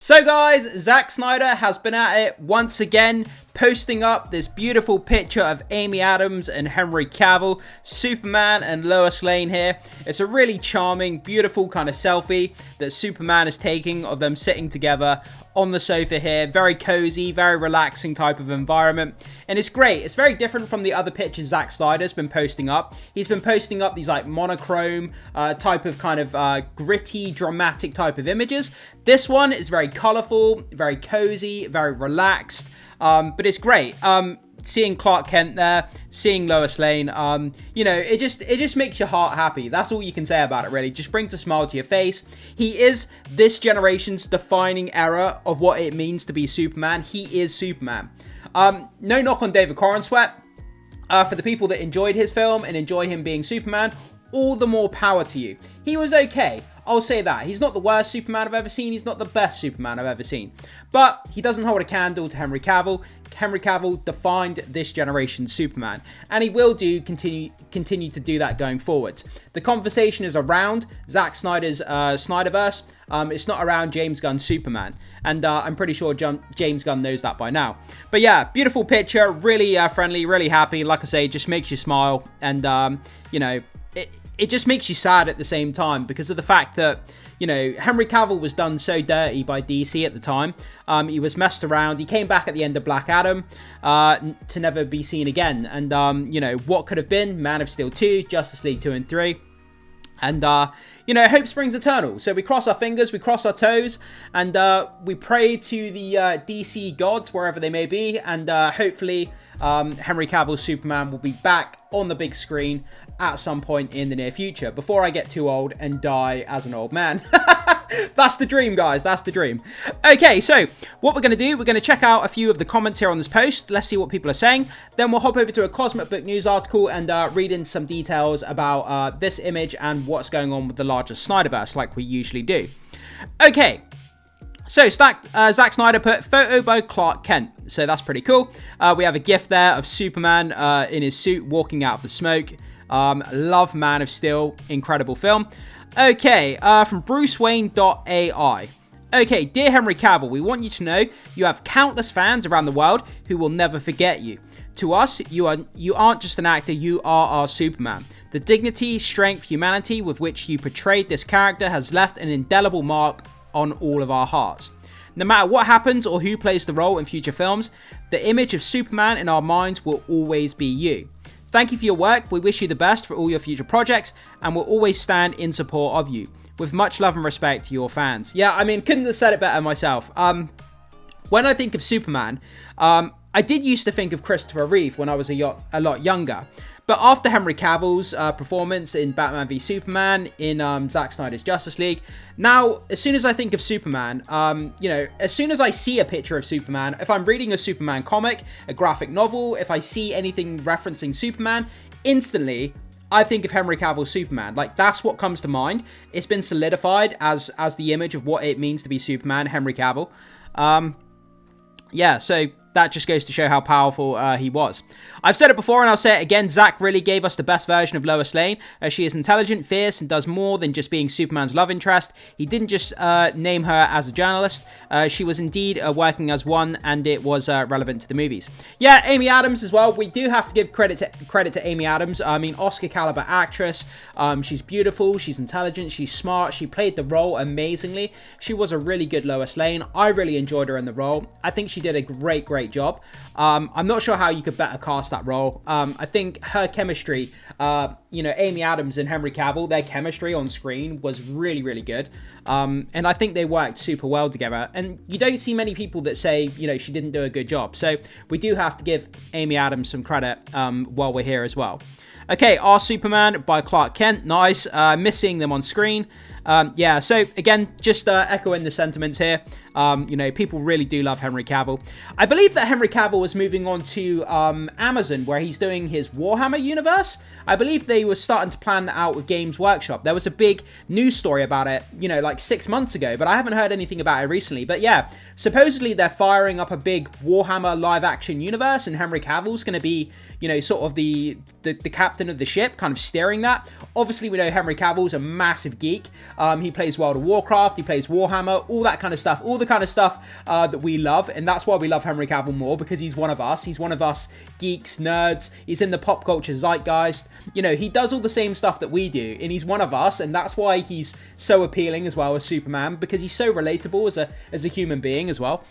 So guys, Zack Snyder has been at it once again, posting up this beautiful picture of Amy Adams and Henry Cavill, Superman and Lois Lane here. It's a really charming, beautiful kind of selfie that Superman is taking of them sitting together on the sofa here. Very cozy, very relaxing type of environment. And it's great. It's very different from the other pictures Zack Snyder's been posting up. He's been posting up these like monochrome type of kind of gritty, dramatic type of images. This one is very colorful, very cozy, very relaxed. But it's great. Seeing Clark Kent there, seeing Lois Lane, you know, it just makes your heart happy. That's all you can say about it, really. Just brings a smile to your face. He is this generation's defining era of what it means to be Superman. He is Superman. No knock on David Corenswet. For the people that enjoyed his film and enjoy him being Superman, all the more power to you. He was okay. I'll say that. He's not the worst Superman I've ever seen. He's not the best Superman I've ever seen. But he doesn't hold a candle to Henry Cavill. Henry Cavill defined this generation's Superman. And he will continue to do that going forwards. The conversation is around Zack Snyder's SnyderVerse. It's not around James Gunn's Superman. And I'm pretty sure James Gunn knows that by now. But yeah, beautiful picture. Really friendly, really happy. Like I say, it just makes you smile. And, you know, it just makes you sad at the same time because of the fact that, you know, Henry Cavill was done so dirty by DC at the time. He was messed around. He came back at the end of Black Adam to never be seen again. And, you know, what could have been Man of Steel 2, Justice League 2 and 3. And, you know, hope springs eternal. So we cross our fingers, we cross our toes, and we pray to the DC gods, wherever they may be. And hopefully Henry Cavill's Superman will be back on the big screen at some point in the near future before I get too old and die as an old man. That's the dream, guys. That's the dream. Okay, so what we're going to do, we're going to check out a few of the comments here on this post. Let's see what people are saying. Then we'll hop over to a Cosmic Book News article and read in some details about this image and what's going on with the larger Snyderverse like we usually do. Okay. So, Zack Snyder put photo by Clark Kent. So, that's pretty cool. We have a gif there of Superman in his suit walking out of the smoke. Love Man of Steel. Incredible film. Okay, from BruceWayne.ai. Okay, dear Henry Cavill, we want you to know you have countless fans around the world who will never forget you. To us, you aren't just an actor, you are our Superman. The dignity, strength, humanity with which you portrayed this character has left an indelible mark on all of our hearts. No matter what happens or who plays the role in future films, the image of Superman in our minds will always be you. Thank you for your work. We wish you the best for all your future projects and will always stand in support of you. With much love and respect to your fans. Yeah, I mean, couldn't have said it better myself. When I think of Superman, I did used to think of Christopher Reeve when I was a lot younger. But after Henry Cavill's performance in Batman v Superman, in Zack Snyder's Justice League, now, as soon as I think of Superman, you know, as soon as I see a picture of Superman, if I'm reading a Superman comic, a graphic novel, if I see anything referencing Superman, instantly, I think of Henry Cavill's Superman. Like, that's what comes to mind. It's been solidified as the image of what it means to be Superman, Henry Cavill. Yeah, so that just goes to show how powerful he was. I've said it before and I'll say it again. Zack really gave us the best version of Lois Lane. She is intelligent, fierce, and does more than just being Superman's love interest. He didn't just name her as a journalist. She was indeed working as one, and it was relevant to the movies. Yeah, Amy Adams as well. We do have to give credit to Amy Adams. I mean, Oscar caliber actress. She's beautiful. She's intelligent. She's smart. She played the role amazingly. She was a really good Lois Lane. I really enjoyed her in the role. I think she did a great job. I'm not sure how you could better cast that role. I think her chemistry, you know, Amy Adams and Henry Cavill, their chemistry on screen was really good. And I think they worked super well together. And you don't see many people that say, you know, she didn't do a good job. So we do have to give Amy Adams some credit while we're here as well. Okay, Our Superman by Clark Kent. Nice. Missing them on screen. Yeah, so again, just echoing the sentiments here. You know, people really do love Henry Cavill. I believe that Henry Cavill is moving on to Amazon, where he's doing his Warhammer universe. I believe they were starting to plan that out with Games Workshop. There was a big news story about it, you know, like 6 months ago, but I haven't heard anything about it recently. But yeah, supposedly they're firing up a big Warhammer live action universe, and Henry Cavill's going to be, you know, sort of the captain of the ship, kind of steering that. Obviously, we know Henry Cavill's a massive geek. He plays World of Warcraft, he plays Warhammer, all that kind of stuff, all the kind of stuff that we love. And that's why we love Henry Cavill more, because he's one of us. He's one of us geeks, nerds. He's in the pop culture zeitgeist. You know, he does all the same stuff that we do, and he's one of us. And that's why he's so appealing as well as Superman, because he's so relatable as a human being as well.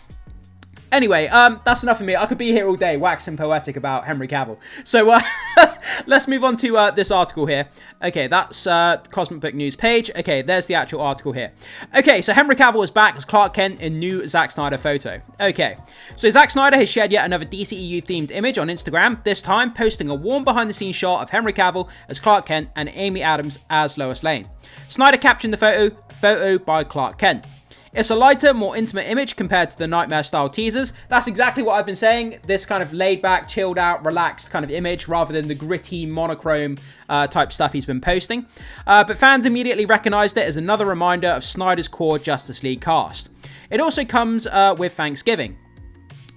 Anyway, that's enough of me. I could be here all day waxing poetic about Henry Cavill. So let's move on to this article here. Okay, that's Cosmic Book News page. Okay, there's the actual article here. Okay, so Henry Cavill is back as Clark Kent in new Zack Snyder photo. Okay, so Zack Snyder has shared yet another DCEU themed image on Instagram, this time posting a warm behind the scenes shot of Henry Cavill as Clark Kent and Amy Adams as Lois Lane. Snyder captioned the photo by Clark Kent. It's a lighter, more intimate image compared to the Nightmare-style teasers. That's exactly what I've been saying. This kind of laid-back, chilled-out, relaxed kind of image, rather than the gritty, monochrome type stuff he's been posting. But fans immediately recognised it as another reminder of Snyder's core Justice League cast. It also comes with Thanksgiving.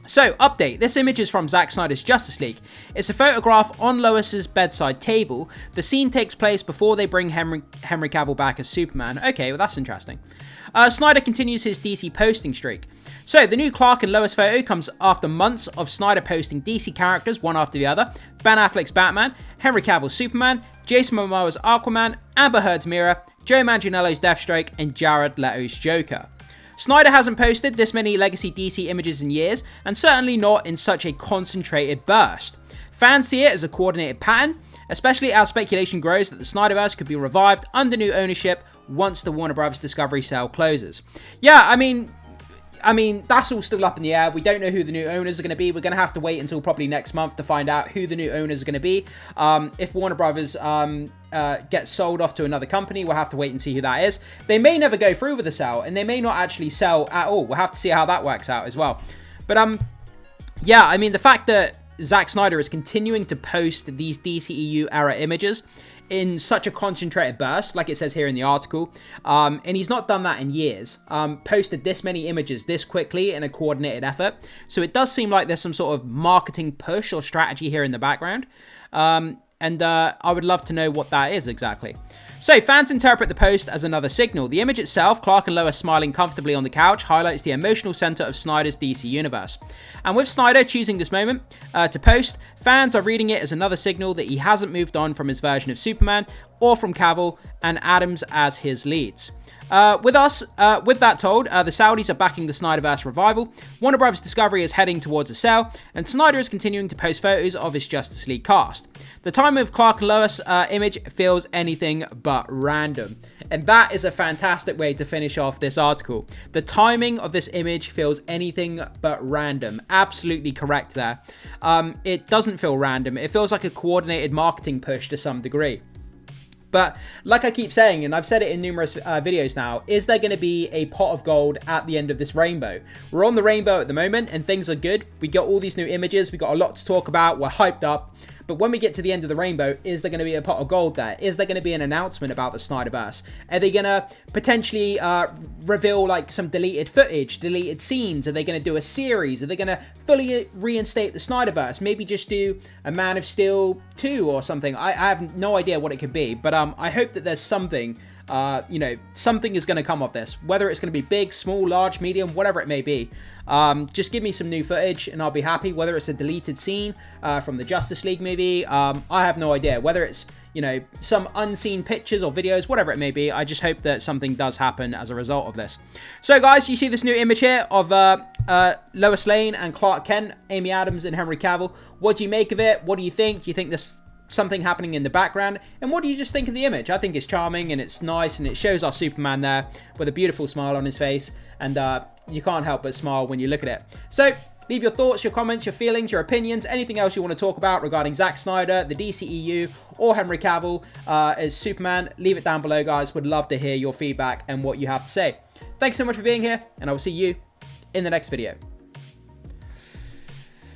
So, update. This image is from Zack Snyder's Justice League. It's a photograph on Lois's bedside table. The scene takes place before they bring Henry Cavill back as Superman. Okay, well that's interesting. Snyder continues his DC posting streak. So, the new Clark and Lois photo comes after months of Snyder posting DC characters one after the other. Ben Affleck's Batman, Henry Cavill's Superman, Jason Momoa's Aquaman, Amber Heard's Mira, Joe Manganiello's Deathstroke, and Jared Leto's Joker. Snyder hasn't posted this many legacy DC images in years, and certainly not in such a concentrated burst. Fans see it as a coordinated pattern, especially as speculation grows that the SnyderVerse could be revived under new ownership once the Warner Bros. Discovery sale closes. Yeah, I mean, that's all still up in the air. We don't know who the new owners are going to be. We're going to have to wait until probably next month to find out who the new owners are going to be. If Warner Brothers gets sold off to another company, we'll have to wait and see who that is. They may never go through with the sale, and they may not actually sell at all. We'll have to see how that works out as well. But yeah, I mean, the fact that Zack Snyder is continuing to post these DCEU era images in such a concentrated burst, like it says here in the article, and he's not done that in years, posted this many images this quickly in a coordinated effort. So it does seem like there's some sort of marketing push or strategy here in the background. And I would love to know what that is exactly. So, fans interpret the post as another signal. The image itself, Clark and Lois smiling comfortably on the couch, highlights the emotional center of Snyder's DC universe. And with Snyder choosing this moment to post, fans are reading it as another signal that he hasn't moved on from his version of Superman or from Cavill and Adams as his leads. With that told, the Saudis are backing the SnyderVerse revival, Warner Bros. Discovery is heading towards a sale, and Snyder is continuing to post photos of his Justice League cast. The timing of Clark and Lois image feels anything but random. And that is a fantastic way to finish off this article. The timing of this image feels anything but random. Absolutely correct there. It doesn't feel random. It feels like a coordinated marketing push to some degree. But like I keep saying, and I've said it in numerous videos now, is there going to be a pot of gold at the end of this rainbow? We're on the rainbow at the moment and things are good. We got all these new images. We got a lot to talk about. We're hyped up. But when we get to the end of the rainbow, is there going to be a pot of gold there? Is there going to be an announcement about the SnyderVerse? Are they going to potentially reveal like some deleted footage, deleted scenes? Are they going to do a series? Are they going to fully reinstate the SnyderVerse? Maybe just do a Man of Steel 2 or something? I have no idea what it could be, but I hope that there's something. Something is going to come of this, whether it's going to be big, small, large, medium, whatever it may be. Just give me some new footage and I'll be happy. Whether it's a deleted scene from the Justice League movie, I have no idea. Whether it's, some unseen pictures or videos, whatever it may be, I just hope that something does happen as a result of this. So guys, you see this new image here of Lois Lane and Clark Kent, Amy Adams and Henry Cavill. What do you make of it? What do you think? Do you think this something happening in the background? And what do you just think of the image? I think it's charming and it's nice and it shows our Superman there with a beautiful smile on his face, and you can't help but smile when you look at it. So leave your thoughts, your comments, your feelings, your opinions, anything else you want to talk about regarding Zack Snyder, the DCEU, or Henry Cavill as Superman. Leave it down below, guys. Would love to hear your feedback and what you have to say. Thanks so much for being here, and I will see you in the next video.